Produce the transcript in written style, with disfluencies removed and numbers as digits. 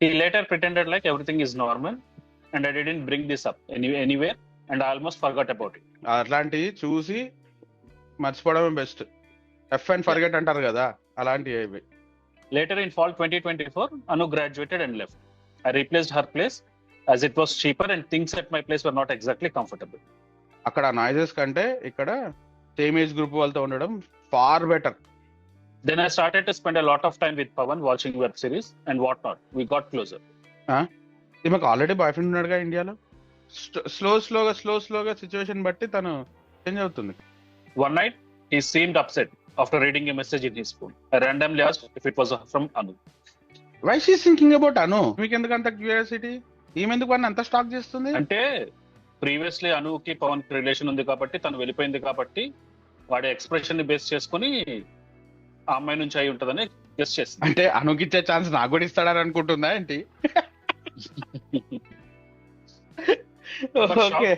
He later pretended like everything is normal and I didn't bring this up anywhere and I almost forgot about it. అట్లాంటివి చూసి మర్చిపోవడమే best. F and forget అంటారు కదా, అలాంటివి. Later in fall 2024, Anu graduated and left. I replaced her place as it was cheaper and things at my place were not exactly comfortable. అక్కడ నాయిజెస్ కంటే ఇక్కడ same age group వాళ్ళతో ఉండడం far better. Then I started to spend a lot of time with Pawan watching web series and whatnot. We got closer. ఈమెకు already boy friend ఉన్నాడుగా ఇండియాలో. స్లోగా situation బట్టి తను చేంజ్ అవుతుంది. One night, he seemed upset after reading a message in his phone. I randomly asked if it was from Anu. Why she is thinking about Anu? మీకు ఎందుకు అంత curiosity? ఈమె ఎందుకు అని అంత స్టాక్ చేస్తుంది? అంటే ప్రీవియస్లీ అనుకి పవన్ రిలేషన్ ఉంది కాబట్టి తను వెళ్ళిపోయింది కాబట్టి వాడి ఎక్స్ప్రెషన్ ని బేస్ చేసుకుని ఆ అమ్మాయి నుంచి అయి ఉంటదని గెస్ చేస్తుంది. అంటే అనుకి ఇచ్చే ఛాన్స్ నాకు కూడా ఇస్తాడని అనుకుంటుందా ఏంటి? ఓకే